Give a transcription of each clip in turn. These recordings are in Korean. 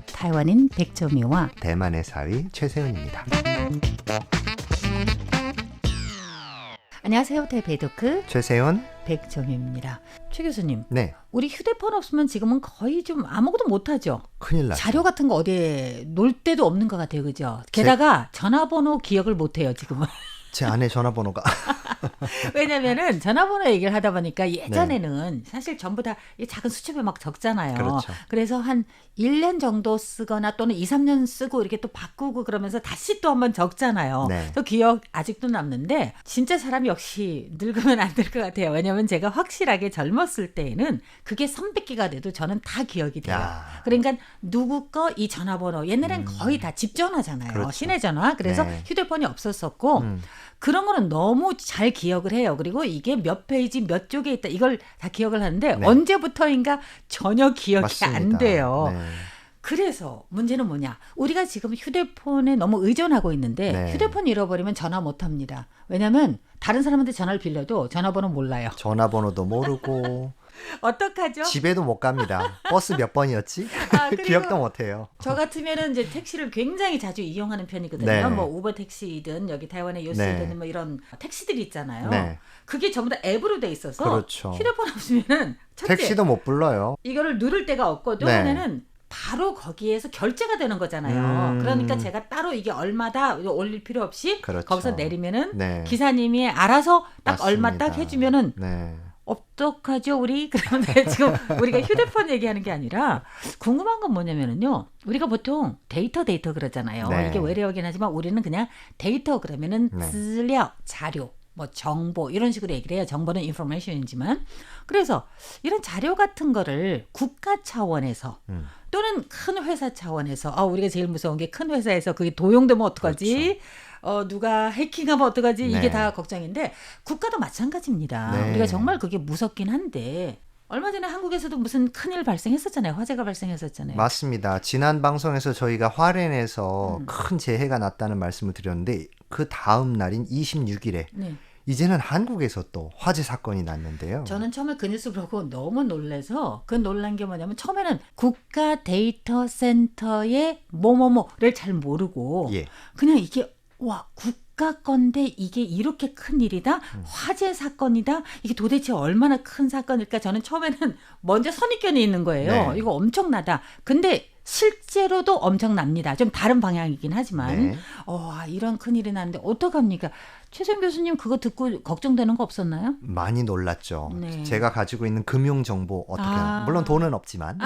台湾인 백조미와 대만의 사위 최세훈입니다. 안녕하세요. 대배도크 최세훈. 백조미입니다. 최 교수님, 네, 우리 휴대폰 없으면 지금은 거의 좀 아무것도 못하죠. 큰일 나죠. 자료 같은 거 어디에 놓을 데도 없는 것 같아요. 그죠? 게다가 전화번호 기억을 못해요. 지금은. 제 아내 전화번호가 왜냐면은 전화번호 얘기를 하다 보니까 예전에는 사실 전부 다 이 작은 수첩에 막 적잖아요. 그렇죠. 그래서 한 1년 정도 쓰거나 또는 2, 3년 쓰고 이렇게 또 바꾸고 그러면서 다시 또 한번 적잖아요. 네. 또 기억 아직도 남는데 진짜 사람이 역시 늙으면 안 될 것 같아요. 왜냐면 제가 확실하게 젊었을 때에는 그게 300개가 돼도 저는 다 기억이 돼요. 야. 그러니까 누구 거 이 전화번호 옛날엔 거의 다 집 전화잖아요. 그렇죠. 시내 전화. 그래서 네. 휴대폰이 없었었고 그런 거는 너무 잘 기억을 해요. 그리고 이게 몇 페이지 몇 쪽에 있다 이걸 다 기억을 하는데 네. 언제부터인가 전혀 기억이 맞습니다. 안 돼요. 네. 그래서 문제는 뭐냐. 우리가 지금 휴대폰에 너무 의존하고 있는데 네. 휴대폰 잃어버리면 전화 못 합니다. 왜냐면 다른 사람한테 전화를 빌려도 전화번호 몰라요. 전화번호도 모르고 어떡하죠? 집에도 못 갑니다. 버스 몇 번이었지? 그리고 기억도 못해요. 저 같으면은 이제 택시를 굉장히 자주 이용하는 편이거든요. 네. 뭐 우버 택시든 여기台湾의 요스든 네. 뭐 이런 택시들이 있잖아요. 네. 그게 전부 다 앱으로 돼 있어서 그렇죠. 휴대폰 없으면은 첫째 택시도 못 불러요. 이거를 누를 데가 없고 또 네. 하나는 바로 거기에서 결제가 되는 거잖아요. 그러니까 제가 따로 이게 얼마다 올릴 필요 없이 그렇죠. 거기서 내리면은 네. 기사님이 알아서 딱 맞습니다. 얼마 딱 해주면은 네. 어떡하죠 우리? 그러면 지금 우리가 휴대폰 얘기하는 게 아니라 궁금한 건 뭐냐면은요. 우리가 보통 데이터 그러잖아요. 네. 이게 외래어긴 하지만 우리는 그냥 데이터 그러면은 네. 资料, 자료, 뭐 정보 이런 식으로 얘기를 해요. 정보는 information이지만 그래서 이런 자료 같은 거를 국가 차원에서 또는 큰 회사 차원에서 우리가 제일 무서운 게 큰 회사에서 그게 도용되면 어떡하지? 누가 해킹하면 어떡하지? 이게 네. 다 걱정인데 국가도 마찬가지입니다. 네. 우리가 정말 그게 무섭긴 한데 얼마 전에 한국에서도 무슨 큰일 발생했었잖아요. 화재가 발생했었잖아요. 맞습니다. 지난 방송에서 저희가 화롄에서 큰 재해가 났다는 말씀을 드렸는데 그 다음 날인 26일에 네. 이제는 한국에서 또 화재 사건이 났는데요. 저는 처음에 그 뉴스 보고 너무 놀라서 그 놀란 게 뭐냐면 처음에는 국가 데이터 센터의 뭐뭐뭐를 잘 모르고 예. 그냥 이게 와 국가 건데 이게 이렇게 큰 일이다 화재 사건이다 이게 도대체 얼마나 큰 사건일까 저는 처음에는 먼저 선입견이 있는 거예요. 네. 이거 엄청나다. 근데 실제로도 엄청납니다. 좀 다른 방향이긴 하지만 네. 이런 큰일이 났는데 어떡합니까? 최선 교수님 그거 듣고 걱정되는 거 없었나요? 많이 놀랐죠. 네. 제가 가지고 있는 금융 정보 어떻게 하나. 물론 돈은 없지만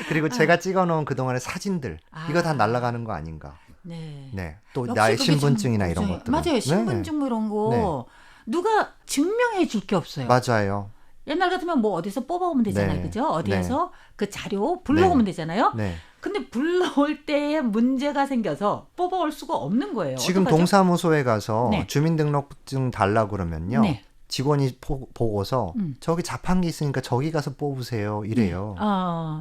그리고 제가 찍어놓은 그동안의 사진들 이거 다 날아가는 거 아닌가. 네. 네. 또 역시 나의 그게 참 신분증이나 이런 무서워요. 것들. 맞아요. 신분증 뭐 이런 거 누가 증명해 줄 게 없어요. 맞아요. 옛날 같으면 뭐 어디서 뽑아오면 되잖아요. 네. 그죠? 어디에서 그 자료 불러오면 되잖아요. 네. 근데 불러올 때에 문제가 생겨서 뽑아올 수가 없는 거예요. 지금 어떡하죠? 동사무소에 가서 네. 주민등록증 달라고 그러면요. 네. 직원이 보고서 저기 자판기 있으니까 저기 가서 뽑으세요. 이래요.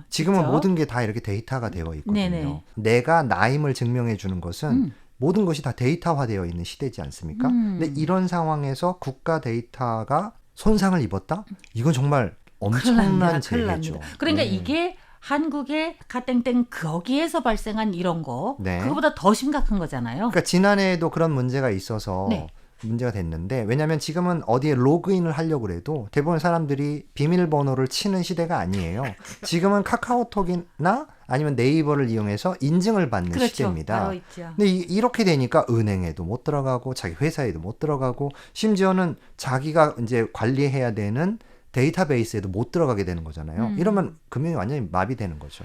지금은 그렇죠? 모든 게 다 이렇게 데이터가 되어 있거든요. 네네. 내가 나임을 증명해 주는 것은 모든 것이 다 데이터화되어 있는 시대지 않습니까? 근데 이런 상황에서 국가 데이터가 손상을 입었다? 이건 정말 엄청난 큰일 납니다. 재해죠. 그러니까 네. 이게 한국의 가땡땡 거기에서 발생한 이런 거 네. 그거보다 더 심각한 거잖아요. 그러니까 지난해에도 그런 문제가 있어서 네. 문제가 됐는데 왜냐하면 지금은 어디에 로그인을 하려고 해도 대부분 사람들이 비밀번호를 치는 시대가 아니에요. 지금은 카카오톡이나 아니면 네이버를 이용해서 인증을 받는 그렇죠. 시대입니다. 바로 있죠. 근데 이렇게 되니까 은행에도 못 들어가고 자기 회사에도 못 들어가고 심지어는 자기가 이제 관리해야 되는 데이터베이스에도 못 들어가게 되는 거잖아요. 이러면 금융이 완전히 마비되는 거죠.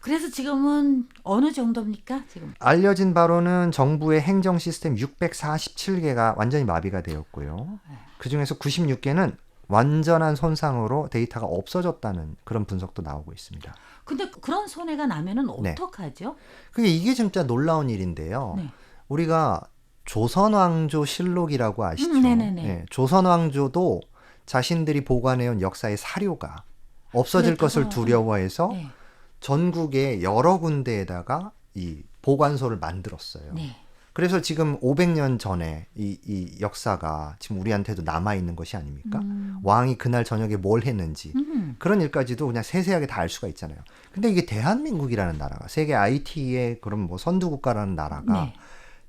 그래서 지금은 어느 정도입니까? 지금 알려진 바로는 정부의 행정 시스템 647개가 완전히 마비가 되었고요. 그중에서 96개는 완전한 손상으로 데이터가 없어졌다는 그런 분석도 나오고 있습니다. 근데 그런 손해가 나면은 네. 어떡하죠? 이게 진짜 놀라운 일인데요. 네. 우리가 조선왕조 실록이라고 아시죠? 네네네. 네, 조선왕조도 자신들이 보관해온 역사의 사료가 없어질 그렇다고. 것을 두려워해서 네. 전국의 여러 군데에다가 이 보관소를 만들었어요. 네. 그래서 지금 500년 전에 이 역사가 지금 우리한테도 남아있는 것이 아닙니까? 왕이 그날 저녁에 뭘 했는지 그런 일까지도 그냥 세세하게 다 알 수가 있잖아요. 근데 이게 대한민국이라는 나라가 세계 IT의 그런 뭐 선두국가라는 나라가 네.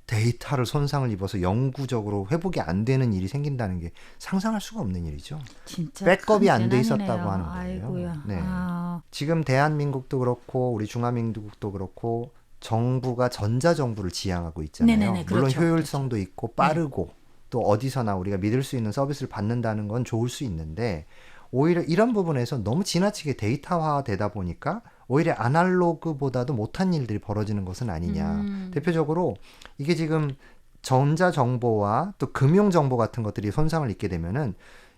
데이터를 손상을 입어서 영구적으로 회복이 안 되는 일이 생긴다는 게 상상할 수가 없는 일이죠. 진짜 백업이 큰 안 돼 재난이네요. 있었다고 하는 거예요. 아이고야. 네. 아, 지금 대한민국도 그렇고 우리 중화민국도 그렇고 정부가 전자정부를 지향하고 있잖아요. 네네네, 물론 그렇죠. 효율성도 있고 빠르고 또 어디서나 우리가 믿을 수 있는 서비스를 받는다는 건 좋을 수 있는데 오히려 이런 부분에서 너무 지나치게 데이터화되다 보니까 오히려 아날로그보다도 못한 일들이 벌어지는 것은 아니냐. 대표적으로 이게 지금 전자정보와 또 금융정보 같은 것들이 손상을 입게 되면은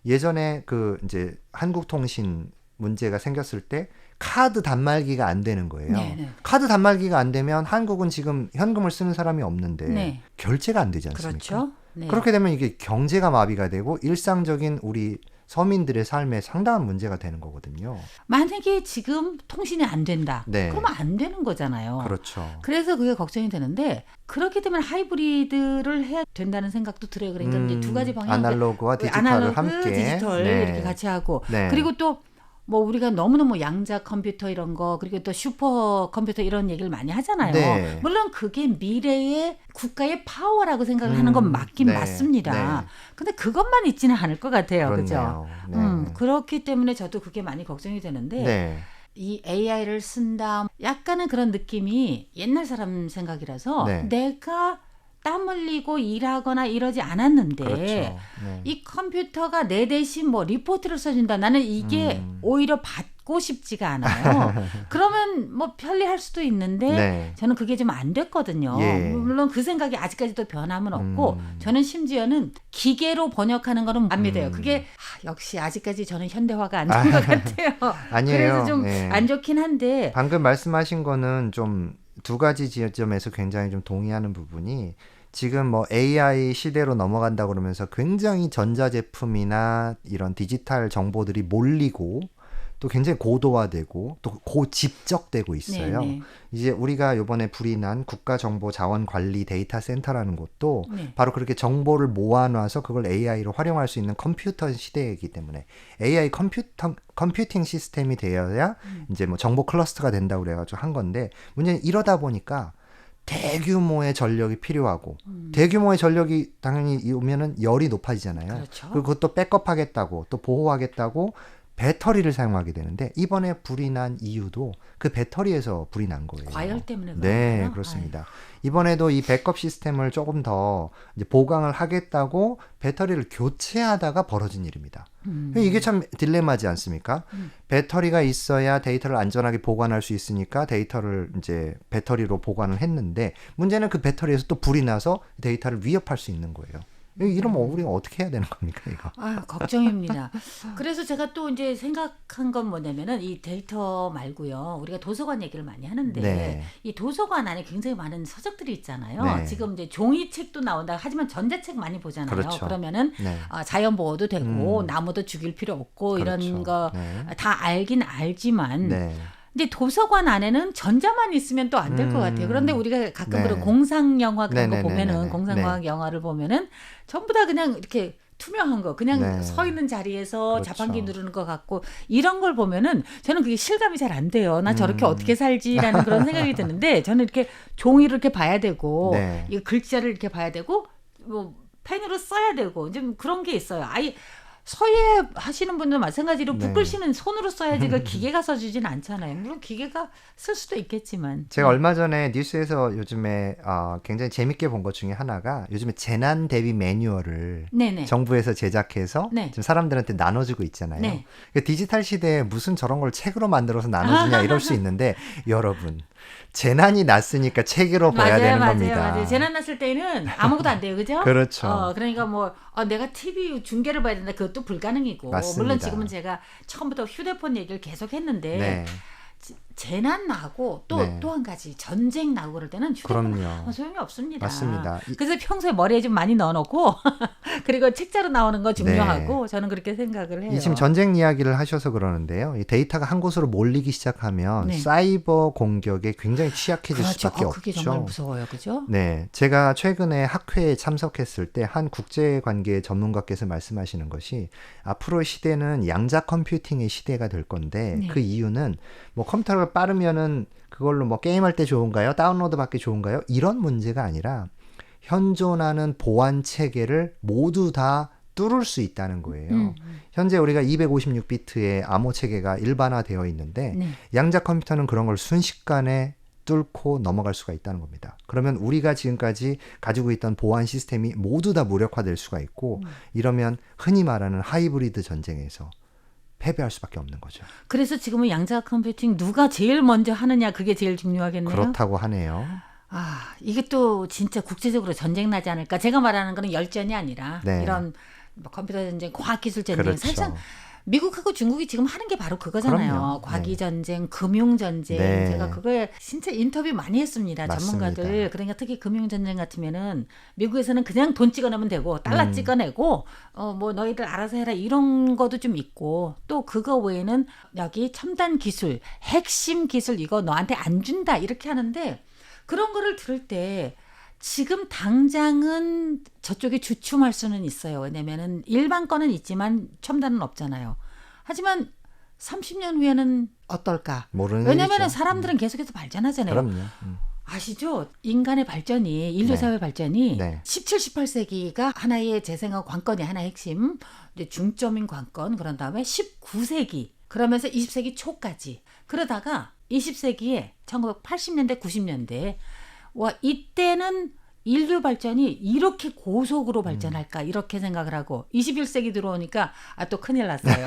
예전에 그 이제 한국통신 문제가 생겼을 때 카드 단말기가 안 되는 거예요. 네네. 카드 단말기가 안 되면 한국은 지금 현금을 쓰는 사람이 없는데 네. 결제가 안 되지 않습니까? 그렇죠. 네. 그렇게 되면 이게 경제가 마비가 되고 일상적인 우리 서민들의 삶에 상당한 문제가 되는 거거든요. 만약에 지금 통신이 안 된다. 네. 그러면 안 되는 거잖아요. 그렇죠. 그래서 그게 걱정이 되는데 그렇게 되면 하이브리드를 해야 된다는 생각도 들어요. 그러니까 이제 두 가지 방향 아날로그와 디지털을 아날로그, 함께 디지털 네. 이렇게 같이 하고 네. 그리고 또 뭐 우리가 너무너무 양자 컴퓨터 이런 거 그리고 또 슈퍼 컴퓨터 이런 얘기를 많이 하잖아요. 네. 물론 그게 미래의 국가의 파워라고 생각을 하는 건 맞긴 네. 맞습니다. 네. 근데 그것만 있지는 않을 것 같아요. 그렇네요. 그죠? 네. 그렇기 때문에 저도 그게 많이 걱정이 되는데 네. 이 AI를 쓴다 약간은 그런 느낌이 옛날 사람 생각이라서 네. 내가 땀 흘리고 일하거나 이러지 않았는데 그렇죠. 네. 이 컴퓨터가 내 대신 뭐 리포트를 써준다. 나는 이게 오히려 받고 싶지가 않아요. 그러면 뭐 편리할 수도 있는데 네. 저는 그게 좀 안 됐거든요. 예. 물론 그 생각이 아직까지도 변함은 없고 저는 심지어는 기계로 번역하는 거는 안 믿어요. 그게 역시 아직까지 저는 현대화가 안 된 것 같아요. 아니에요. 그래서 좀 네. 안 좋긴 한데 방금 말씀하신 거는 좀 두 가지 지점에서 굉장히 좀 동의하는 부분이 지금 뭐 AI 시대로 넘어간다 그러면서 굉장히 전자제품이나 이런 디지털 정보들이 몰리고 또 굉장히 고도화되고 또 고집적되고 있어요. 네네. 이제 우리가 이번에 불이 난 국가정보자원관리 데이터센터라는 곳도 네. 바로 그렇게 정보를 모아놔서 그걸 AI로 활용할 수 있는 컴퓨터 시대이기 때문에 AI 컴퓨팅 시스템이 되어야 이제 뭐 정보 클러스터가 된다고 그래가지고 한 건데 문제는 이러다 보니까 대규모의 전력이 필요하고 대규모의 전력이 당연히 오면은 열이 높아지잖아요. 그렇죠. 그리고 그것도 백업하겠다고 또 보호하겠다고 배터리를 사용하게 되는데 이번에 불이 난 이유도 그 배터리에서 불이 난 거예요. 과열 때문에 네, 그런가요? 그렇습니다. 이번에도 이 백업 시스템을 조금 더 이제 보강을 하겠다고 배터리를 교체하다가 벌어진 일입니다. 이게 참 딜레마지 않습니까? 배터리가 있어야 데이터를 안전하게 보관할 수 있으니까 데이터를 이제 배터리로 보관을 했는데 문제는 그 배터리에서 또 불이 나서 데이터를 위협할 수 있는 거예요. 이러면 우리가 어떻게 해야 되는 겁니까, 이거? 아, 걱정입니다. 그래서 제가 또 이제 생각한 건 뭐냐면은 이 데이터 말고요. 우리가 도서관 얘기를 많이 하는데 네. 이 도서관 안에 굉장히 많은 서적들이 있잖아요. 네. 지금 이제 종이책도 나온다. 하지만 전자책 많이 보잖아요. 그렇죠. 그러면은 네. 자연 보호도 되고 나무도 죽일 필요 없고 그렇죠. 이런 거 네. 다 알긴 알지만 네. 근데 도서관 안에는 전자만 있으면 또 안 될 것 같아요. 그런데 우리가 가끔 네. 그런 공상 영화 그런 거 네네네네네. 보면은 공상과학 영화를 보면은 전부 다 그냥 이렇게 투명한 거 그냥 네. 서 있는 자리에서 그렇죠. 자판기 누르는 것 같고 이런 걸 보면은 저는 그게 실감이 잘 안 돼요. 나 저렇게 어떻게 살지라는 그런 생각이 드는데 저는 이렇게 종이를 이렇게 봐야 되고 네. 이 글자를 이렇게 봐야 되고 뭐 펜으로 써야 되고 좀 그런 게 있어요. 아예 서예 하시는 분도 마찬가지로 네. 붓글씨는 손으로 써야지 그 기계가 써주진 않잖아요. 물론 기계가 쓸 수도 있겠지만. 제가 얼마 전에 뉴스에서 요즘에 굉장히 재밌게 본 것 중에 하나가 요즘에 재난 대비 매뉴얼을 네네. 정부에서 제작해서 네. 지금 사람들한테 나눠주고 있잖아요. 네. 그 디지털 시대에 무슨 저런 걸 책으로 만들어서 나눠주냐 이럴 수 있는데 여러분 재난이 났으니까 책으로 봐야 되는 겁니다. 맞아요. 재난 났을 때는 아무것도 안 돼요, 그죠? 그렇죠. 그러니까 뭐 내가 TV 중계를 봐야 된다, 그것도 불가능이고. 맞습니다. 물론 지금은 제가 처음부터 휴대폰 얘기를 계속 했는데 네. 재난 나고 또 네. 한 가지 전쟁 나고 그럴 때는 휴대폰 그럼요. 소용이 없습니다. 맞습니다. 그래서 평소에 머리에 좀 많이 넣어놓고 그리고 책자로 나오는 거 중요하고 저는 그렇게 생각을 해요. 이 지금 전쟁 이야기를 하셔서 그러는데요. 이 데이터가 한 곳으로 몰리기 시작하면 네. 사이버 공격에 굉장히 취약해질 그렇죠. 수밖에 그게 없죠. 정말 무서워요. 그죠? 네, 제가 최근에 학회에 참석했을 때 한 국제관계 전문가께서 말씀하시는 것이 앞으로의 시대는 양자 컴퓨팅의 시대가 될 건데 네. 그 이유는 뭐 컴퓨터가 빠르면은 그걸로 뭐 게임할 때 좋은가요? 다운로드 받기 좋은가요? 이런 문제가 아니라 현존하는 보안 체계를 모두 다 뚫을 수 있다는 거예요. 현재 우리가 256비트의 암호 체계가 일반화되어 있는데 네. 양자 컴퓨터는 그런 걸 순식간에 뚫고 넘어갈 수가 있다는 겁니다. 그러면 우리가 지금까지 가지고 있던 보안 시스템이 모두 다 무력화될 수가 있고 이러면 흔히 말하는 하이브리드 전쟁에서 패배할 수밖에 없는 거죠. 그래서 지금은 양자 컴퓨팅 누가 제일 먼저 하느냐 그게 제일 중요하겠네요. 그렇다고 하네요. 아, 이게 또 진짜 국제적으로 전쟁 나지 않을까? 제가 말하는 거는 열전이 아니라 네. 이런 뭐 컴퓨터 전쟁, 과학기술 전쟁. 그렇죠. 사실상 미국하고 중국이 지금 하는 게 바로 그거잖아요. 그럼요. 과기 전쟁, 금융 전쟁. 네. 제가 그거에 진짜 인터뷰 많이 했습니다. 맞습니다. 전문가들. 그러니까 특히 금융 전쟁 같으면은 미국에서는 그냥 돈 찍어내면 되고 달러 찍어내고 뭐 너희들 알아서 해라 이런 것도 좀 있고 또 그거 외에는 여기 첨단 기술, 핵심 기술 이거 너한테 안 준다 이렇게 하는데 그런 거를 들을 때 지금 당장은 저쪽에 주춤할 수는 있어요. 왜냐면은 일반 거는 있지만 첨단은 없잖아요. 하지만 30년 후에는 어떨까? 모르는 왜냐면은 일이죠. 사람들은 계속해서 발전하잖아요. 그럼요. 아시죠? 인간의 발전이, 인류 네. 사회 발전이 네. 17, 18세기가 하나의 재생학 관건이 하나의 핵심, 이제 중점인 관건, 그런 다음에 19세기, 그러면서 20세기 초까지. 그러다가 20세기에 1980년대, 90년대, 와, 이때는 인류 발전이 이렇게 고속으로 발전할까 이렇게 생각을 하고 21세기 들어오니까 또 큰일 났어요.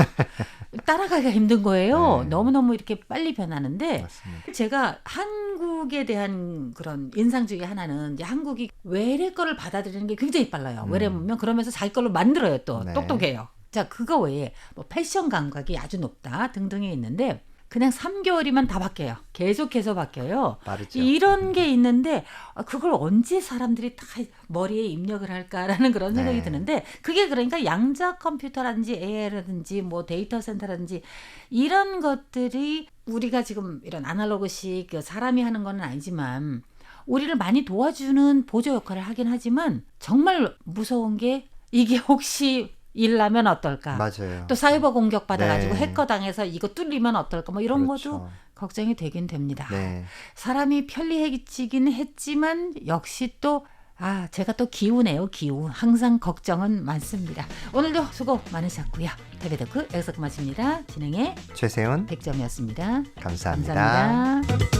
따라가기가 힘든 거예요. 네. 너무너무 이렇게 빨리 변하는데 맞습니다. 제가 한국에 대한 그런 인상 중에 하나는 이제 한국이 외래 거를 받아들이는 게 굉장히 빨라요. 외래 문명 그러면서 자기 걸로 만들어요. 또 네. 똑똑해요. 자, 그거 외에 뭐 패션 감각이 아주 높다 등등이 있는데 그냥 3개월이면 다 바뀌어요. 계속해서 바뀌어요. 빠르죠. 이런 게 있는데 그걸 언제 사람들이 다 머리에 입력을 할까라는 그런 생각이 네. 드는데 그게 그러니까 양자 컴퓨터라든지 AI라든지 뭐 데이터 센터라든지 이런 것들이 우리가 지금 이런 아날로그식 사람이 하는 건 아니지만 우리를 많이 도와주는 보조 역할을 하긴 하지만 정말 무서운 게 이게 혹시 일나면 어떨까? 맞아요. 또 사이버 공격 받아가지고 네. 해커 당해서 이거 뚫리면 어떨까? 뭐 이런 그렇죠. 것도 걱정이 되긴 됩니다. 네. 사람이 편리해지긴 했지만 역시 또 제가 또 기우네요. 기우. 항상 걱정은 많습니다. 오늘도 수고 많으셨고요. TV토크 여기서 그만입니다. 진행의 최세훈 백점이었습니다. 감사합니다. 감사합니다.